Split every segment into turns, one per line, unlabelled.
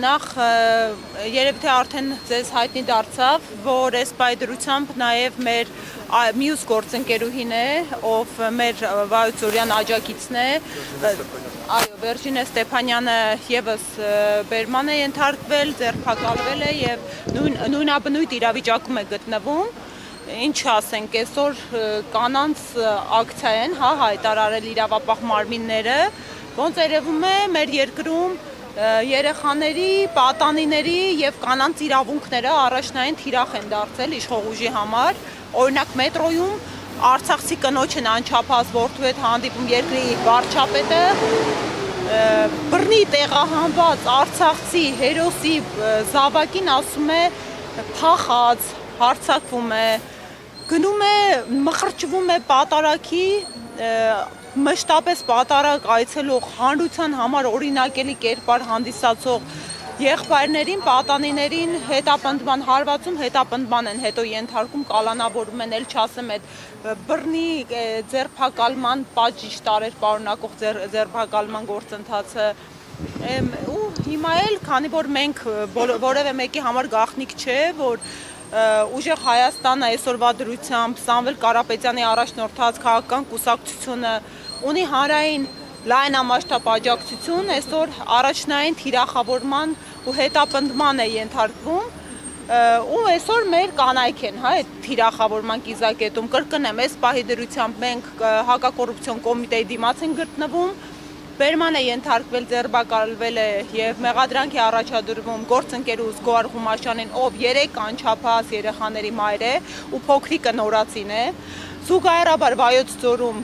նախ երևի թե արդեն ձեզ հայտնի դարձավ, որ այս պայդրությամբ նաև մեր մյուս գործընկերուհին է, ով մեր Վայոց Ձորյան աջակիցն է, այո, Վերջինե Ստեփանյանը եւս բերման է ենթարկվել, ձերբակալվել է եւ նույնաբնույթ իրավիճակում է գտնվում։ Ինչ ասենք, այսօր կանանց ակցիա են, հայտարարել իրավապահ մարմինները, ոնց երևում է մեր երկրում երեխաների, պատանիների եւ կանանց իրավունքները առաջնային թիրախ են դարձել իշխող ուժի համար։ Օրինակ մետրոյում Արցախցի կնոջն անչափահաս որդու հետ հանդիպում երկրի վարչապետը բռնի տեղահանված Արցախցի հերոսի զավակին ասում է փախած, հարձակվում է, գնում է, մխրճվում է պատարագի, մշտապես պատարագ այցելող հանրության համար օրինակելի կերպար հանդիսացող եղբայրներին, պատանիներին հետապնդման հարվածում հետապնդման են հետո ենթարկում, կալանավորում են, էլ չասեմ այդ բռնի ձերբակալման պատժիչ տարեր պարունակող ձերբակալման գործընթացը ու հիմա էլ, քանի որ մենք որևէ մեկի համար գաղտնիք չէ, որ ուժեղ Հայաստանը այսօրվա դրությամբ Սամվել Կարապետյանի առաջնորդած քաղաքական կուսակցությունը ունի հանրային լայնամասշտաբ աջակցություն, այսօր առաջնային թիրախավորման ու հետապնդման է ենթարկվում ու այսօր մեր կանայք են այդ թիրախավորման կիզակետում, կրկնեմ, այս պահի դրությամբ մենք հակակոռուպցիոն կոմիտեի դիմաց են գտնվում, բերման է ենթարկվել, ձերբակալվել է եւ մեղադրանքի առաջադրվում գործընկերուհուս Գոհար Ղումաշյանին, ով 3 անչափահաս երեխաների մայր է ու փոքրիկը նորածին է, զուգահեռաբար Վայոց Ձորում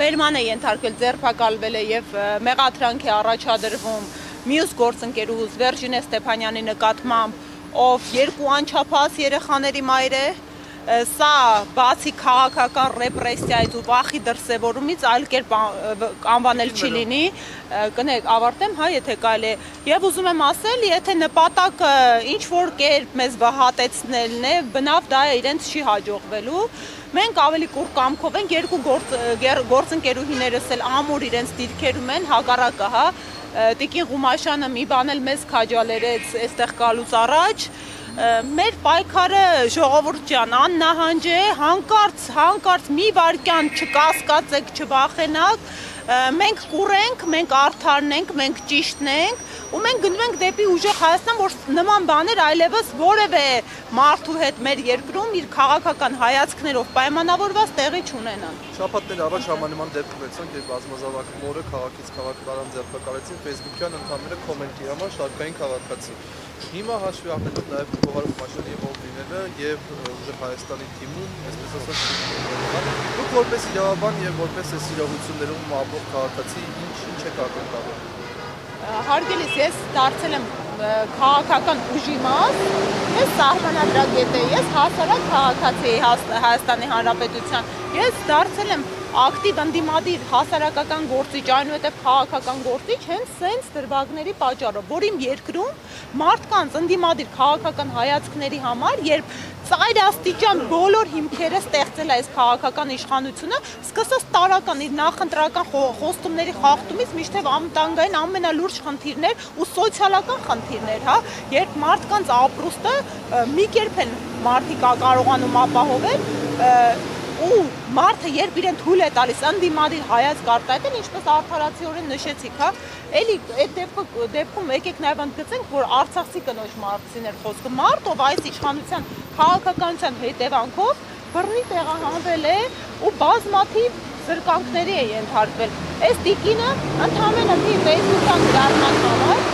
բերման է ենթարկվել, ձերբակալվել է եւ մեղադրանք է առաջադրվում մյուս գործընկերուհուս Վերջինե Ստեփանյանի նկատմամբ, ով 2 անչափահաս երեխաների մայր է, սա բացի քաղաքական ռեպրեսիայից ու վախի դրսևորումից այլ կերպ անվանել չի լինի, կնեք ավարտեմ, եթե կարելի է, եւ ուզում եմ ասել, եթե նպատակը ինչ որ կերպ մեզ վհատեցնելն է, բնավ դա իրենց չի հաջողվելու, մենք ավելի կուռ կամքով ենք, 2 գործընկերուհիներս էլ ամուր իրենց դիրքերում են, հակառակը, Տիկին Ղումաշյանը մի բան էլ մեզ քաջալերեց այստեղ գալուց առաջ, մեր պայքարը ժողովուրդ ջան աննահանջ է, հանկարծ մի վայրկյան չկասկածեք, չվախենաք, մենք կուռ ենք, մենք արդարն ենք, մենք ճիշտն ենք ու մենք գնում ենք դեպի ուժեղ Հայաստան, որ նման բաներ այլևս որևէ մարդու հետ մեր երկրում իր քաղաքական հայացքներով պայմանավորված տեղի չունենան։
Շաբաթներ առաջ համանման դեպք ունեցանք, երբ բազմազավակ մորը քաղաքից քաղաքական ձերբակալեցին Facebook-յան ընդհանրապես կոմենտի համար շարքային քաղաքացի։ Հիմա հաշվի առնելով նաև Գոհար Ղումաշյանի եւ Օվլիները եւ ուժեղ Հայաստանի թիմում, այսպես ասած, դուք որպես իրավաբան եւ որպես այս իրավություններում ապրող քաղաքացի ինչ եք ակնկալում։
Հարգելիս, ես դարձել եմ քաղաքական ուժի մաս, ես սահմանադրագետ եմ, ես հասարակ քաղաքացի Հայաստանի Հանրապետության, ես դարձել եմ ակտիվ ընդդիմադիր հասարակական գործիչ, այնուհետև քաղաքական գործիչ հենց սենց դրվագների պատճառով, որ իմ երկրում մարդկանց ընդդիմադիր քաղաքական հայացքների համար, երբ ծայրաստիճան բոլոր հիմքերը ստեղծել է այս քաղաքական իշխանությունը, սկսած տարական իր նախընտրական խոստումների խախտումից մինչև անվտանգային ամենալուրջ խնդիրներ ու սոցիալական խնդիրներ, երբ մարդկանց ապրուստը մի կերպ են մարդիկ կարողանում ապահովել ու մարդը երբ իրեն թույլ է տալիս ընդդիմադիր հայացք արտահայտել, ինչպես արդարացիորեն նշեցիք, էլի այդ դեպքում եկեք նաև ընդգծենք, որ Արցախցի կնոջ մասին էր խոսքը, մարդ, ով այս իշխանության քաղաքականության հետևանքով բռնի տեղահանվել է ու բազմաթիվ զրկանքների է ենթարկվել։ Այս տիկինը ընդհանրապես մի Facebook-յան գրառման համար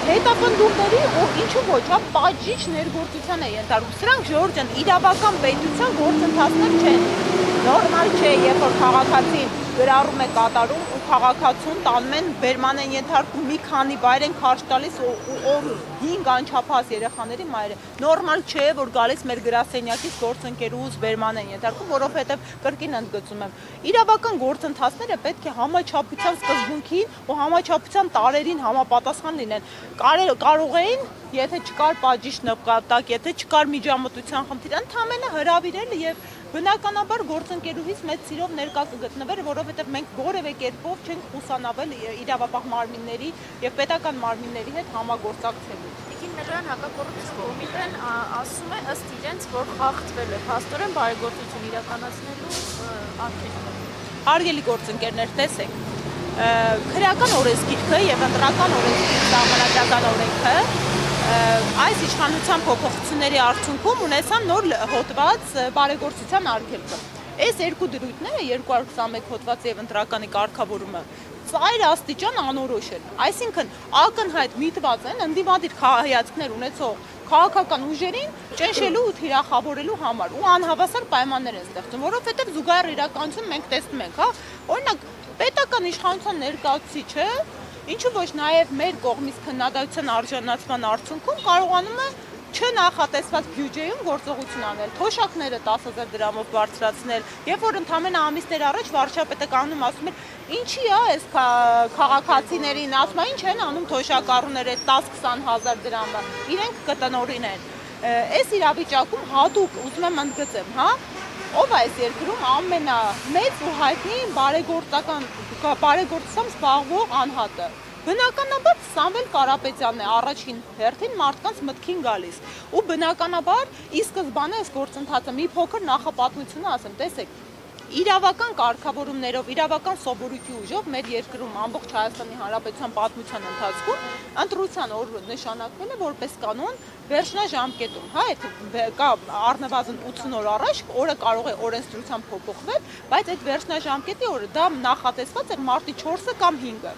հետապնդումների ու ինչու ոչ, պատժիչ ներգործության է ենթարկվում։ Սրանք ժողովուրդ ջան, իրավական պետության գործընթացներ չեն։ Նորմալ չէ, երբ որ քաղաքացին գրառում է կատարում ու քաղաքացուն տանում են բերման են ենթարկում մի քանի վայր են քարշ տալիս ով 5 անչափահաս երեխաների մայր է։ Նորմալ չէ, որ գալիս մեր գրասենյակից գործընկերուհուս բերման են ենթարկում, որովհետև կրկին ընդգծում եմ, իրավական գործընթացները պետք է համաչափության սկզբունքին ու համաչափության տարերին համապատասխան լինեն։ Կարող էին, եթե չկար պատժիչ նպատակ, եթե չկար միջամտության խնդիր, ընդհանրապես հրավիրել եւ Բնականաբար գործընկերուհիս մեծ սիրով ներկա կգտնվեր, որովհետև մենք որևէ կերպով չենք խուսանավել իրավապահ մարմինների եւ պետական մարմինների հետ համագործակցելու։
Տիկին Մելոյան հակակոռուպցիոն կոմիտեն ասում է ըստ իրենց, որ խախտվել է փաստորեն բարեգործություն իրականացնելու արգելքը։
Հարգելի գործընկերներ, տեսեք, քրեական օրենսգիրքը եւ ընտրական օրենսգիրքը սահմանադրական օրենքը այս իշխանության փոփոխությունների արդյունքում ունեցան նոր հոդված բարեգործության արգելքը։ Այս երկու դրույթները 221 հոդված եւ ընտրականի կարգավորումը ծայր աստիճան անորոշ են։ Այսինքն ակնհայտ միտված են ընդդիմադիր հայացքներ ունեցող քաղաքական ուժերին ճնշելու ու թիրախավորելու համար ու անհավասար պայմաններ են ստեղծում, որովհետեւ զուգահեռ իրականություն մենք տեսնում ենք, հա, օրինակ պետական իշխանության ներկայացուցիչը ինչու ոչ նաև մեր կողմից քննադատության արժանացման արդյունքում կարողանում է չնախատեսված բյուջեում գործողություն անել, թոշակները 10,000 դրամով բարձրացնել, երբ որ ընդամենը ամիսներ առաջ վարչապետը կանգնում ասում էր, ինչի է այս քաղաքացիներին, ասում է, ինչ են անում թոշակառուները 10-20,000 դրամը, իրենք կտնօրինեն։ Այս իրավիճակում հատուկ ուզում եմ ընդգծեմ, հա, ով այս երկրում ամենամեծ ու հայտնի բարեգործությամբ զբաղվող անհատը։ Բնականաբար Սամվել Կարապետյանն է առաջին հերթին մարդկանց մտքին գալիս։ Ու բնականաբար ի սկզբանե այս գործընթացը մի փոքր նախապատմություն ասեմ, տեսեք, իրավական կարգավորումներով, իրավական սովորույթի ուժով մեր երկրում ամբողջ Հայաստանի Հանրապետության պատմության ընթացքում ընտրության օրը նշանակվել է որպես կանոն վերջնաժամկետում, հա, կա առնվազն 80 օր առաջ, օրը կարող է օրենսդրությամբ փոփոխվել, բայց այդ վերջնաժամկետի օրը դա նախատեսված էր մարտի 4-ը կամ 5-ը։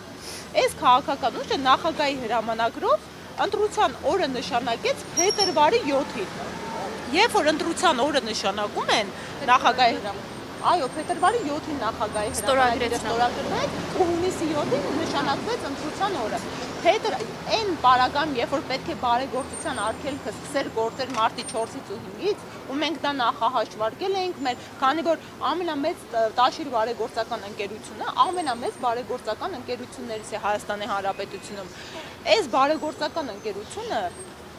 Այս քաղաքական ուժը նախագահի հրամանագրով ընտրության օրը նշանակեց փետրվարի 7-ին։ Երբ որ ընտրության օրը նշանակում են նախագահի հրամանագրով, այո, փետրվարի 7-ին նախագահի հրամանագրը ստորագրվեց ու հունիսի 7-ին նշանակվեց ընտրության օրը։ Այն պարագայում, երբ որ պետք է բարեգործության արգելքը սկսեր գործել մարտի 4-ից ու 5-ից, ու մենք դա նախահաշվարկել էինք մեր, քանի որ ամենամեծ Տաշիր բարեգործական ընկերությունը ամենամեծ բարեգործական ընկերություններից է Հայաստանի Հանրապետությունում։ Այս բարեգործական ընկերությունը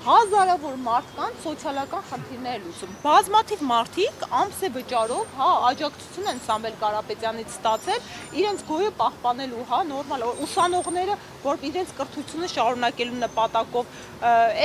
հազարավոր մարդկանց սոցիալական խնդիրներ լուծում։ Բազմաթիվ մարդիկ ամսե վճարով, հա, աջակցություն են Սամվել Կարապետյանից ստացել, իրենց գոյը պահպանելու, հա, նորմալ ուսանողները, որ իրենց կրթությունը շարունակելու նպատակով,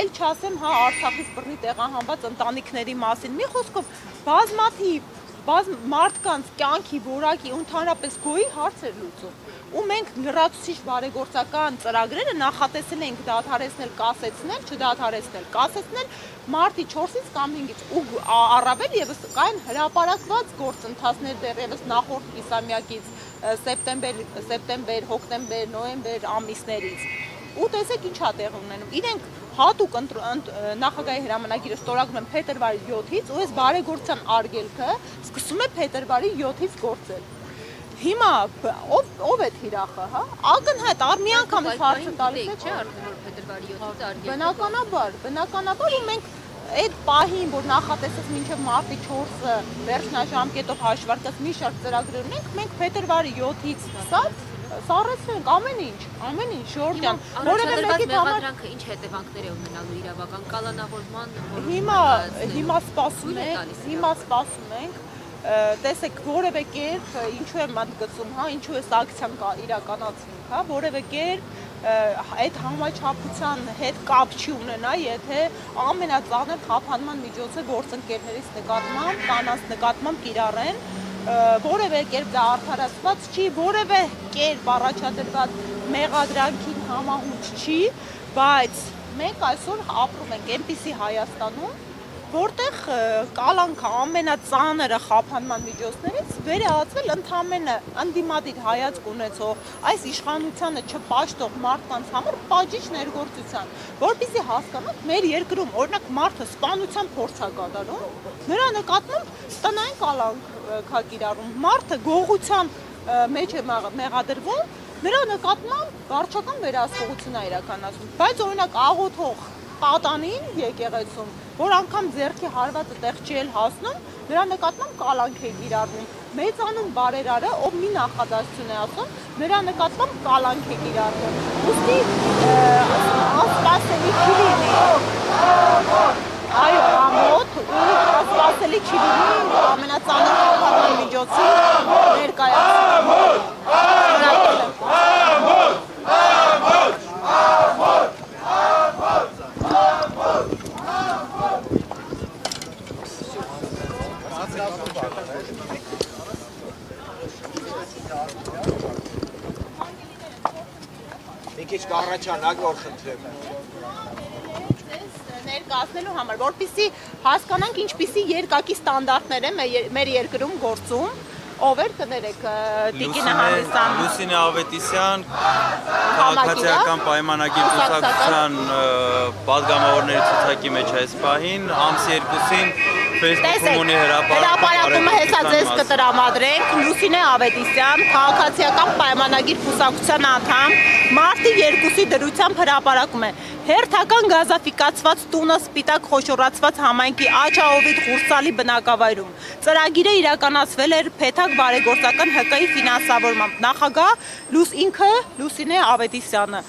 ել չասեմ, հա, Արցախից բռնի տեղահանված ընտանիքների մասին։ Մի խոսքով բազմաթիվ մարդկանց կյանքի որակի ու ընդհանրապես գոյի հարցեր լուծում։ Ու մենք լրացուցիչ բարեգործական ծրագրերը նախատեսել ենք դադարեցնել, կասեցնել, չդադարեցնել, կասեցնել մարտի 4-ից կամ 5-ից ու առավել եւս կային հրապարակված գործընթացներ դեռևս նախորդ կիսամյակից սեպտեմբեր, հոկտեմբեր, նոյեմբեր ամիսներից։ Ու տեսեք ինչա տեղ ունենում։ Իրենք հատուկ նախագահի հրամանագիրը ստորագրում են փետրվարի 7-ից ու այս բարեգործության արգելքը սկսում է փետրվարի 7-ից գործել։ Հիմա ով է թիրախը, հա? Ակնհայտ մի անգամից հարցը տալիս է, չէ՞,
որ փետրվարի 7-ից արգելքը։
Բնականաբար ու մենք այդ պահին, որ նախատեսած մինչև մարտի 4-ը վերջնաժամկետով հաշվարկած մի շարք ծրագրեր ունենք, մենք փետրվարի 7-ից սկսած սառեցնենք ամեն ինչ, Ժորժյան, որևէ մեկի
մեղադրանքը ինչ հետևանքներ է ունենալու իրավական կալանավորման
Հիմա սպասում ենք, տեսեք, որևէ կերպ, ինչու եմ ընդգծում, հա, ինչու է ակցիան իրականացվում, հա, որևէ կերպ այդ համաչափության հետ կապ չի ունենա, եթե ամենածանր խափանման միջոցը գործընկերներից նկատմամբ, կանանց նկատմամբ կիրառեն, որևէ կերպ դա արդարացված չի, որևէ կերպ առաջադրված մեղադրանքին համահունչ չի, բայց մենք այսօր ապրում ենք այնպիսի Հայաստանում, որտեղ կալանքը ամենածանրը խափանման միջոցներից վերահացվել ընդամենը ընդդիմադիր հայացք ունեցող այս իշխանությանը չպաշտող մարդկանց համար պատժիչ ներգործության, որպեսզի հասկանանք մեր երկրում օրինակ մարդը սպանության փորձ է կատարում, նրա նկատմամբ տնային կալանք է կիրառում, մարդը գողության մեջ է մեղադրվում, նրա նկատմամբ վարչական վերահսկողություն է իրականացվում, բայց օրինակ աղոթող պատանին եկեղեցում, որ անգամ ձեռքի հարվածը տեղ չի էլ հասնում, նրա նկատմամբ կալանք է կիրառվում։ Մեծանուն բարերարը, ով մի նախադասություն է ասում, նրա նկատմամբ կալանք է կիրառվում։ Ուստի անսպասելի չի լինի։ Այո, ամոթ ու անսպասելի կարելի չի լինի ամենածանր քաղաքական միջոցում ներկայացնել։
Մի քիչ կառաջանակ որ խնդրեմ։
Ներկայացնելու համար, որպեսզի հասկանանք ինչպիսի երկակի ստանդարտներ են մեր երկրում գործում, ով էր կներեք Տիկինը Հանդիսյան
Լուսինե Ավետիսյան, քաղաքացիական պայմանագիր կուսակցության պատգամավորների ցուցակի մեջ այս պահին, ամսի 2-ին Facebook-ում ունի
հրապարակումը հեսա ձեզ կտրամադրենք, Լուսինե Ավետիսյան, քաղաքացիական պայմանագիր կուսակցության անդամ, մարտի 2-ի դրությամբ հրապարակում է հերթական գազաֆիկացված տունը սպիտակ խոշորացված համայնքի Աչաովիտ Ղուրսալի բնակավայրում։ Ծրագիրը իրականացվել էր Փեթակ բարեգործական ՀԿ-ի ֆինանսավորմամբ։ Նախագահ ինքը Լուսինե Ավետիսյանը։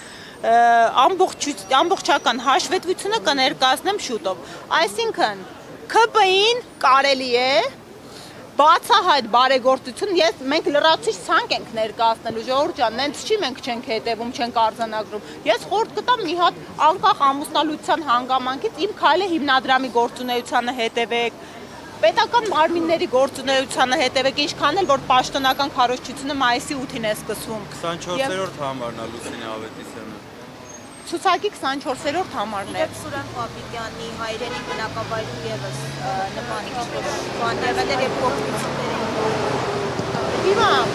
Ամբողջական հաշվետվությունը կներկայացնեմ շուտով։ Այսինքն ՔՊ-ին կարելի է բացահայտ բարեգործություն, մենք լրացուցիչ ցանկ ենք ներկայացնելու, ժողովուրդ ջան, նենց չի մենք չենք հետևում, չենք արձանագրում։ Ես խորհուրդ կտամ մի հատ անկախ ամուսնալուծության հանգամանքից իմ քայլը հիմնադրամի գործունեությանը հետևեք, պետական մարմինների գործունեությանը հետևեք, ինչքան էլ որ պաշտոնական քարոզչությունը մայիսի 8-ին է սկսվում։
24-րդ համարն է Լուսինե Ավետիսյանը։
Ցուցակի 24-րդ համարն է։
Սուրեն Պապիկյանի հայրենի բնակավայրում եւս նման բան եղել էր եւ փոփոխություններ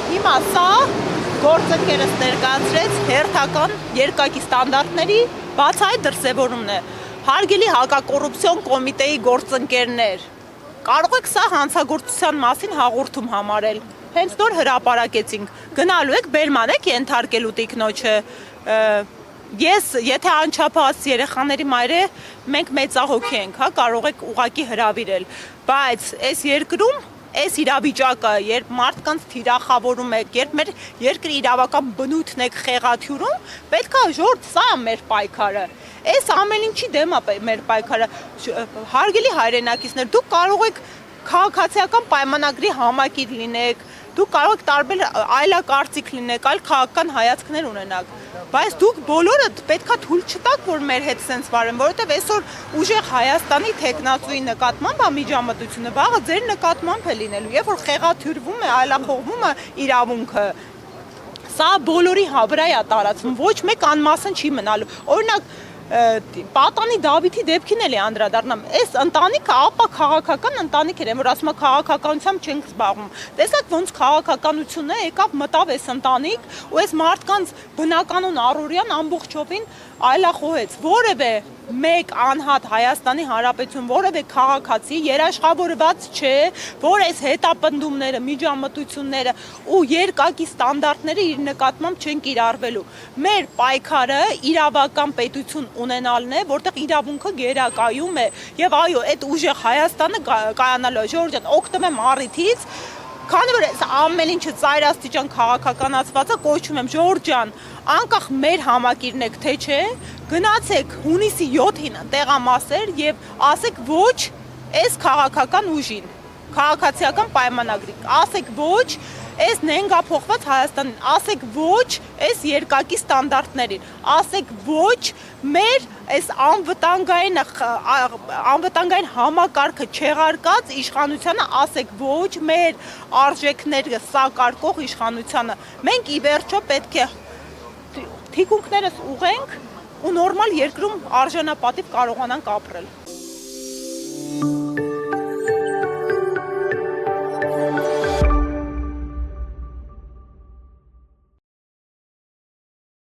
Հիմա սա գործընկերս ներկայացրեց հերթական երկակի ստանդարտների բացահայտ դրսևորումն է։ Հարգելի հակակոռուպցիոն կոմիտեի գործընկերներ, կարող եք սա հանցագործության մասին հաղորդում համարել։ Հենց նոր հրապարակեցինք, գնալու եք բերման եք ենթարկելու տիկնոջը։ Ես, եթե անչափահաս երեխաների մայր է, մենք մեծահոգի ենք, կարող եք ուղակի հրավիրել, բայց այս երկրում, այս իրավիճակը, երբ մարդկանց թիրախավորում եք, երբ մեր երկրի իրավական բնույթն եք խեղաթյուրում, պետք է ժողովուրդ, սա է մեր պայքարը, այս ամեն ինչի դեմ է մեր պայքարը, հարգելի հայրենակիցներ, դուք կարող եք քաղաքացիական պայմանագրի համակիր լինեք, դուք կարող եք տարբեր այլակարծիք լինեք, այլ քաղաքական հայացքներ ունենաք, բայց դուք բոլորդ պետքա թույլ չտաք, որ մեր հետ սենց վարեն, որովհետև այսօր ուժեղ Հայաստանի տեխնացուի նկատմամբ միջամտությունը վաղը ձեր նկատմամբ է լինելու, երբ որ խեղաթյուրվում է, այլախոհվում է իրավունքը, սա բոլորի վրա է տարածվում, ոչ մեկ անմասն չի մնալու, օրինակ Պատանի Դավիթի դեպքին էլ է անդրադառնամ, այս ընտանիքը ապա քաղաքական ընտանիք էր, որ ասում է քաղաքականությամբ չենք զբաղվում, տեսակ ոնց քաղաքականությունն է, եկավ մտավ այս ընտանիք ու այս մարդկանց բնականon առօրյան ամբողջովին այլախոհեց, որևէ մեկ անհատ Հայաստանի Հանրապետություն, որևէ քաղաքացի երաշխավորված չէ, որ այս հետապնդումները, միջամտությունները ու երկակի ստանդարտները իր նկատմամբ չեն կիրառվելու։ Մեր պայքարը իրավական պետություն ունենալն է, որտեղ իրավունքը գերակայում է, եւ այո, այդ ուժեղ Հայաստանը կայանալու է, ժողովուրդ ջան, օգտվեմ առիթից, քանի որ ամեն ինչը ծայրաստիճան քաղաքականացված է, կոչում եմ ժողովուրդ ջան, անկախ մեր համակիրն եք թե չէ, գնացեք հունիսի 7-ին տեղամասեր եւ ասեք ոչ այս քաղաքական ուժին, քաղաքացիական պայմանագրին, ասեք ոչ այս նենգափոխված Հայաստանին, ասեք ոչ այս երկակի ստանդարտներին, ասեք ոչ մեր այս անվտանգային համակարգը չեղարկած իշխանությանը, ասեք ոչ մեր արժեքները սակարկող իշխանությանը։ Մենք ի վերջո պետք է թիկունքներս ուղենք ու նորմալ երկրում արժանապատիվ կարողանանք ապրել։